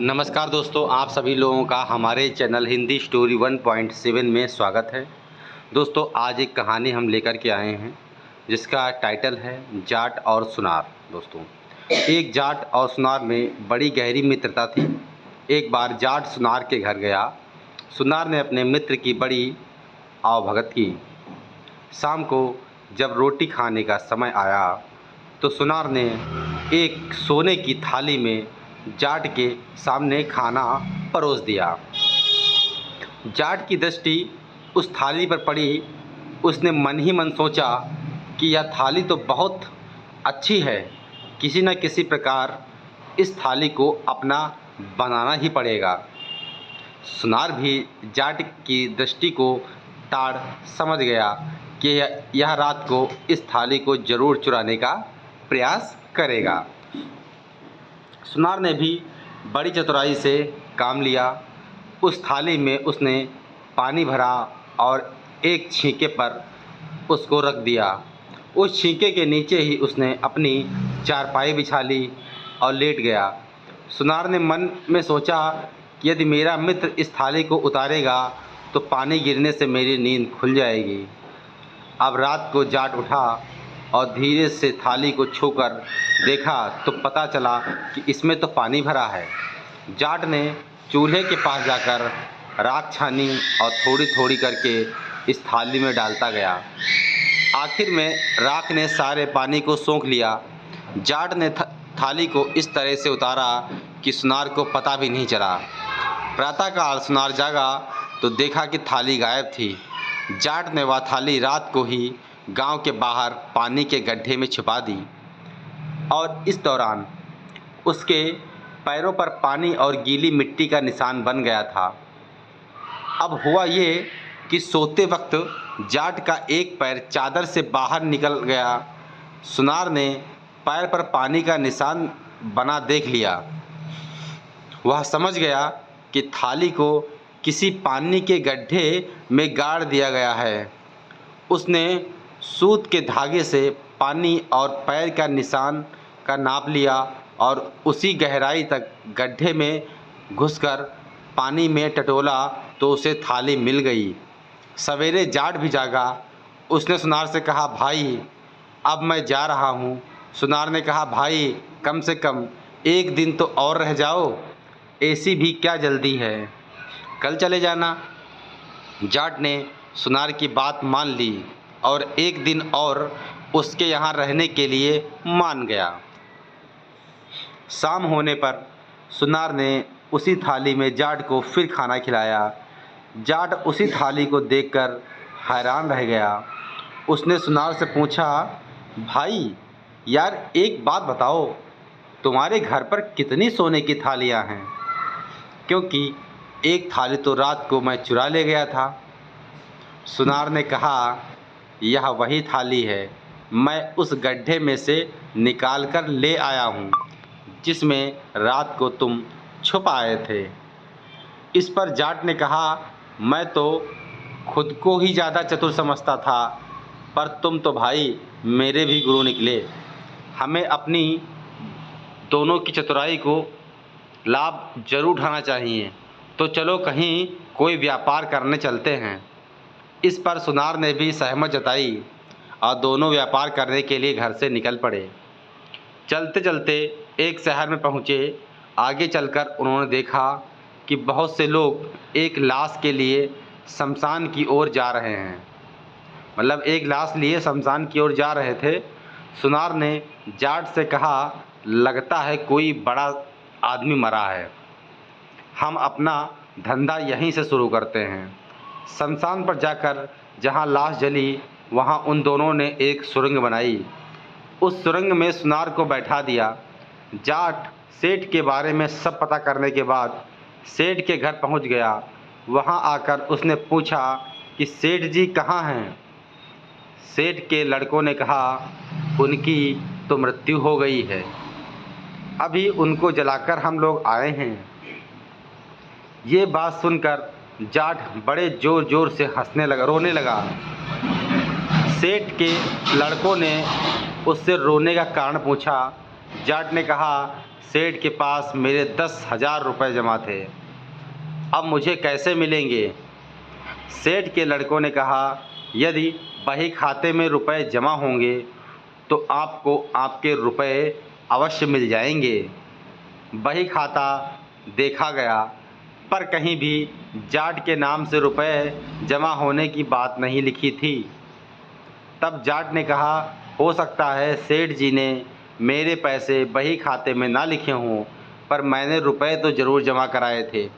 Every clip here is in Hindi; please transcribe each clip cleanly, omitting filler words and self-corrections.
नमस्कार दोस्तों, आप सभी लोगों का हमारे चैनल हिंदी स्टोरी 1.7 में स्वागत है। दोस्तों, आज एक कहानी हम लेकर के आए हैं जिसका टाइटल है जाट और सुनार। दोस्तों, एक जाट और सुनार में बड़ी गहरी मित्रता थी। एक बार जाट सुनार के घर गया। सुनार ने अपने मित्र की बड़ी आवभगत की। शाम को जब रोटी खाने का समय आया तो सुनार ने एक सोने की थाली में जाट के सामने खाना परोस दिया। जाट की दृष्टि उस थाली पर पड़ी। उसने मन ही मन सोचा कि यह थाली तो बहुत अच्छी है, किसी न किसी प्रकार इस थाली को अपना बनाना ही पड़ेगा। सुनार भी जाट की दृष्टि को टाड़ समझ गया कि यह रात को इस थाली को जरूर चुराने का प्रयास करेगा। सुनार ने भी बड़ी चतुराई से काम लिया। उस थाली में उसने पानी भरा और एक छींके पर उसको रख दिया। उस छींके के नीचे ही उसने अपनी चारपाई बिछा ली और लेट गया। सुनार ने मन में सोचा कि यदि मेरा मित्र इस थाली को उतारेगा तो पानी गिरने से मेरी नींद खुल जाएगी। अब रात को जाट उठा और धीरे से थाली को छूकर देखा तो पता चला कि इसमें तो पानी भरा है। जाट ने चूल्हे के पास जाकर राख छानी और थोड़ी थोड़ी करके इस थाली में डालता गया। आखिर में राख ने सारे पानी को सोख लिया। जाट ने थाली को इस तरह से उतारा कि सुनार को पता भी नहीं चला। प्रातःकाल सुनार जागा तो देखा कि थाली गायब थी। जाट ने वह थाली रात को ही गांव के बाहर पानी के गड्ढे में छुपा दी और इस दौरान उसके पैरों पर पानी और गीली मिट्टी का निशान बन गया था। अब हुआ ये कि सोते वक्त जाट का एक पैर चादर से बाहर निकल गया। सुनार ने पैर पर पानी का निशान बना देख लिया। वह समझ गया कि थाली को किसी पानी के गड्ढे में गाड़ दिया गया है। उसने सूत के धागे से पानी और पैर का निशान का नाप लिया और उसी गहराई तक गड्ढे में घुसकर पानी में टटोला तो उसे थाली मिल गई। सवेरे जाट भी जागा। उसने सुनार से कहा, भाई अब मैं जा रहा हूँ। सुनार ने कहा, भाई कम से कम एक दिन तो और रह जाओ, ऐसी भी क्या जल्दी है, कल चले जाना। जाट ने सुनार की बात मान ली और एक दिन और उसके यहाँ रहने के लिए मान गया। शाम होने पर सुनार ने उसी थाली में जाट को फिर खाना खिलाया। जाट उसी थाली को देखकर हैरान रह गया। उसने सुनार से पूछा, भाई यार एक बात बताओ, तुम्हारे घर पर कितनी सोने की थालियाँ हैं? क्योंकि एक थाली तो रात को मैं चुरा ले गया था। सुनार ने कहा, यह वही थाली है, मैं उस गड्ढे में से निकाल कर ले आया हूँ जिसमें रात को तुम छुप आए थे। इस पर जाट ने कहा, मैं तो खुद को ही ज़्यादा चतुर समझता था, पर तुम तो भाई मेरे भी गुरु निकले। हमें अपनी दोनों की चतुराई को लाभ जरूर उठाना चाहिए। तो चलो कहीं कोई व्यापार करने चलते हैं। इस पर सुनार ने भी सहमत जताई और दोनों व्यापार करने के लिए घर से निकल पड़े। चलते चलते एक शहर में पहुँचे। आगे चलकर उन्होंने देखा कि बहुत से लोग एक लाश के लिए शमशान की ओर जा रहे हैं। मतलब एक लाश लिए शमशान की ओर जा रहे थे। सुनार ने जाट से कहा, लगता है कोई बड़ा आदमी मरा है, हम अपना धंधा यहीं से शुरू करते हैं। शमशान पर जाकर जहां लाश जली वहां उन दोनों ने एक सुरंग बनाई। उस सुरंग में सुनार को बैठा दिया। जाट सेठ के बारे में सब पता करने के बाद सेठ के घर पहुंच गया। वहां आकर उसने पूछा कि सेठ जी कहाँ हैं? सेठ के लड़कों ने कहा, उनकी तो मृत्यु हो गई है, अभी उनको जलाकर हम लोग आए हैं। ये बात सुनकर जाट बड़े ज़ोर ज़ोर से रोने लगा। सेठ के लड़कों ने उससे रोने का कारण पूछा। जाट ने कहा, सेठ के पास मेरे 10,000 रुपये जमा थे, अब मुझे कैसे मिलेंगे? सेठ के लड़कों ने कहा, यदि बही खाते में रुपए जमा होंगे तो आपको आपके रुपए अवश्य मिल जाएंगे। बही खाता देखा गया, पर कहीं भी जाट के नाम से रुपए जमा होने की बात नहीं लिखी थी। तब जाट ने कहा, हो सकता है सेठ जी ने मेरे पैसे बही खाते में ना लिखे हों, पर मैंने रुपए तो ज़रूर जमा कराए थे।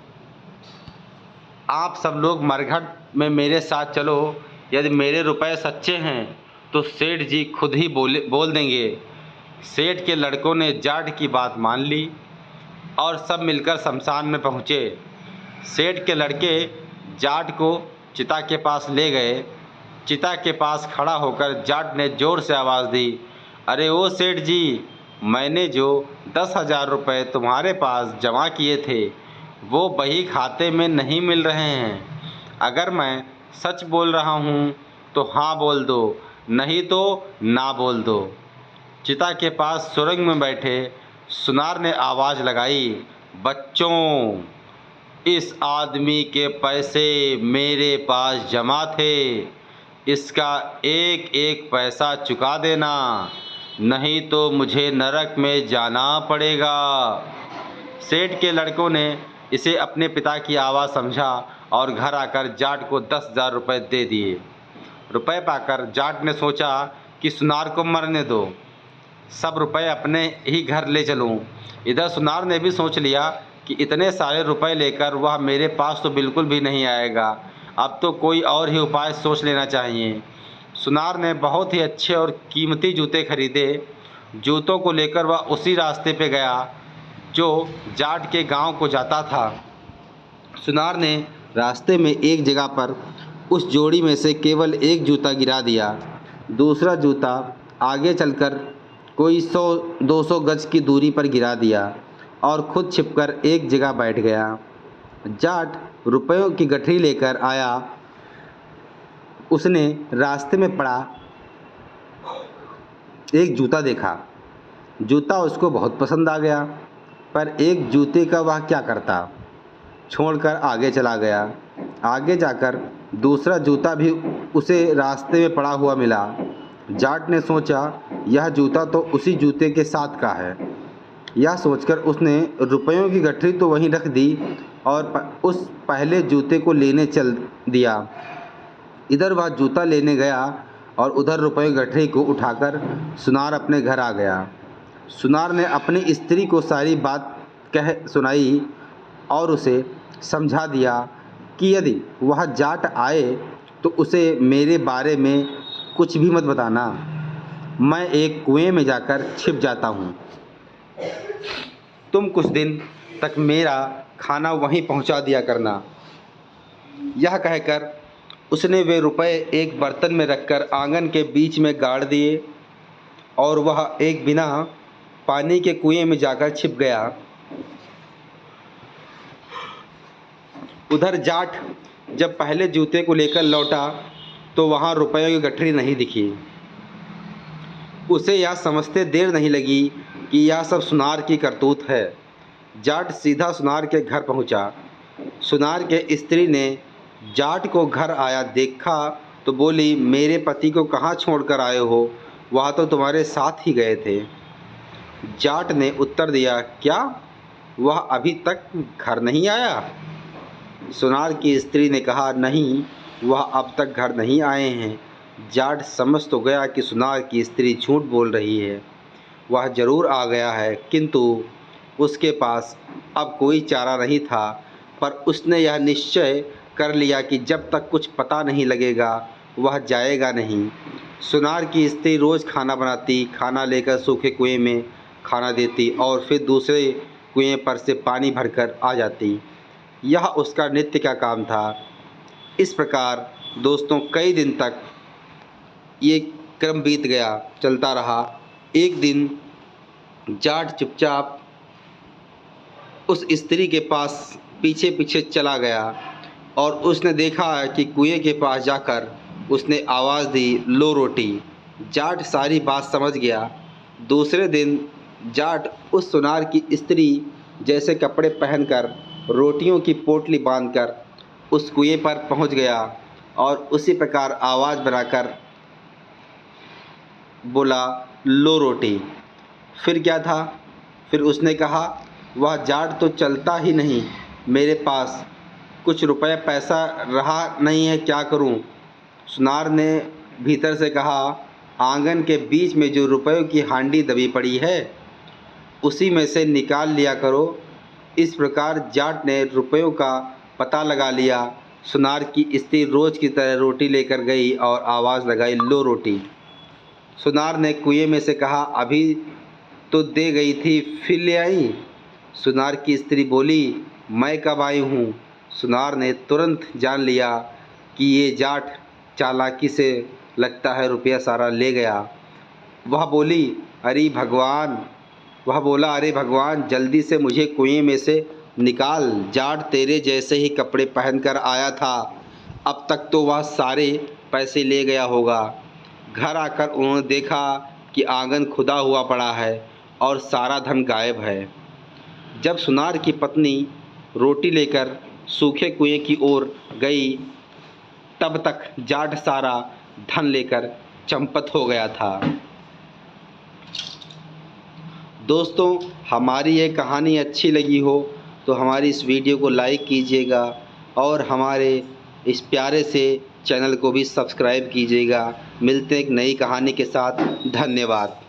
आप सब लोग मरघट में मेरे साथ चलो, यदि मेरे रुपए सच्चे हैं तो सेठ जी खुद ही बोल देंगे। सेठ के लड़कों ने जाट की बात मान ली और सब मिलकर शमशान में पहुँचे। सेठ के लड़के जाट को चिता के पास ले गए। चिता के पास खड़ा होकर जाट ने ज़ोर से आवाज़ दी, अरे ओ सेठ जी, मैंने जो 10,000 रुपये तुम्हारे पास जमा किए थे वो बही खाते में नहीं मिल रहे हैं। अगर मैं सच बोल रहा हूँ तो हाँ बोल दो, नहीं तो ना बोल दो। चिता के पास सुरंग में बैठे सुनार ने आवाज़ लगाई, बच्चों, इस आदमी के पैसे मेरे पास जमा थे, इसका एक एक पैसा चुका देना, नहीं तो मुझे नरक में जाना पड़ेगा। सेठ के लड़कों ने इसे अपने पिता की आवाज़ समझा और घर आकर जाट को 10,000 रुपये दे दिए। रुपए पाकर जाट ने सोचा कि सुनार को मरने दो, सब रुपए अपने ही घर ले चलूं। इधर सुनार ने भी सोच लिया कि इतने सारे रुपए लेकर वह मेरे पास तो बिल्कुल भी नहीं आएगा, अब तो कोई और ही उपाय सोच लेना चाहिए। सुनार ने बहुत ही अच्छे और कीमती जूते खरीदे। जूतों को लेकर वह उसी रास्ते पे गया जो जाट के गांव को जाता था। सुनार ने रास्ते में एक जगह पर उस जोड़ी में से केवल एक जूता गिरा दिया। दूसरा जूता आगे चलकर कोई 100-200 गज की दूरी पर गिरा दिया और खुद छिपकर एक जगह बैठ गया। जाट रुपयों की गठरी लेकर आया। उसने रास्ते में पड़ा एक जूता देखा। जूता उसको बहुत पसंद आ गया, पर एक जूते का वह क्या करता, छोड़कर आगे चला गया। आगे जाकर दूसरा जूता भी उसे रास्ते में पड़ा हुआ मिला। जाट ने सोचा, यह जूता तो उसी जूते के साथ का है। यह सोचकर उसने रुपयों की गठरी तो वहीं रख दी और उस पहले जूते को लेने चल दिया। इधर वह जूता लेने गया और उधर रुपयों की गठरी को उठाकर सुनार अपने घर आ गया। सुनार ने अपनी स्त्री को सारी बात कह सुनाई और उसे समझा दिया कि यदि वह जाट आए तो उसे मेरे बारे में कुछ भी मत बताना, मैं एक कुएं में जाकर छिप जाता हूँ। तुम कुछ दिन तक मेरा खाना वहीं पहुँचा दिया करना। यह कहकर उसने वे रुपए एक बर्तन में रखकर आंगन के बीच में गाड़ दिए और वह एक बिना पानी के कुएं में जाकर छिप गया। उधर जाट जब पहले जूते को लेकर लौटा तो वहाँ रुपयों की गठरी नहीं दिखी। उसे यह समझते देर नहीं लगी कि यह सब सुनार की करतूत है। जाट सीधा सुनार के घर पहुँचा। सुनार के स्त्री ने जाट को घर आया देखा तो बोली, मेरे पति को कहाँ छोड़कर आए हो, वह तो तुम्हारे साथ ही गए थे। जाट ने उत्तर दिया, क्या वह अभी तक घर नहीं आया? सुनार की स्त्री ने कहा, नहीं, वह अब तक घर नहीं आए हैं। जाट समझ तो गया कि सुनार की स्त्री झूठ बोल रही है, वह ज़रूर आ गया है, किंतु उसके पास अब कोई चारा नहीं था। पर उसने यह निश्चय कर लिया कि जब तक कुछ पता नहीं लगेगा वह जाएगा नहीं। सुनार की स्त्री रोज़ खाना बनाती, खाना लेकर सूखे कुएं में खाना देती और फिर दूसरे कुएं पर से पानी भरकर आ जाती। यह उसका नित्य का काम था। इस प्रकार दोस्तों कई दिन तक ये क्रम बीत गया, चलता रहा। एक दिन जाट चुपचाप उस स्त्री के पास पीछे पीछे चला गया और उसने देखा कि कुएं के पास जाकर उसने आवाज़ दी, लो रोटी। जाट सारी बात समझ गया। दूसरे दिन जाट उस सुनार की स्त्री जैसे कपड़े पहनकर रोटियों की पोटली बांधकर उस कुएं पर पहुंच गया और उसी प्रकार आवाज़ बनाकर बोला, लो रोटी। फिर क्या था? फिर उसने कहा, वह जाट तो चलता ही नहीं, मेरे पास कुछ रुपये पैसा रहा नहीं है, क्या करूं? सुनार ने भीतर से कहा, आंगन के बीच में जो रुपयों की हांडी दबी पड़ी है उसी में से निकाल लिया करो। इस प्रकार जाट ने रुपयों का पता लगा लिया। सुनार की स्त्री रोज़ की तरह रोटी लेकर गई और आवाज़ लगाई, लो रोटी। सुनार ने कुएं में से कहा, अभी तो दे गई थी, फिर ले आई? सुनार की स्त्री बोली, मैं कब आई हूँ? सुनार ने तुरंत जान लिया कि ये जाट चालाकी से लगता है रुपया सारा ले गया। वह बोला, अरे भगवान, जल्दी से मुझे कुएं में से निकाल। जाट तेरे जैसे ही कपड़े पहनकर आया था, अब तक तो वह सारे पैसे ले गया होगा। घर आकर उन्होंने देखा कि आंगन खुदा हुआ पड़ा है और सारा धन गायब है। जब सुनार की पत्नी रोटी लेकर सूखे कुएं की ओर गई, तब तक जाट सारा धन लेकर चंपत हो गया था। दोस्तों, हमारी ये कहानी अच्छी लगी हो तो हमारी इस वीडियो को लाइक कीजिएगा और हमारे इस प्यारे से चैनल को भी सब्सक्राइब कीजिएगा। मिलते हैं एक नई कहानी के साथ। धन्यवाद।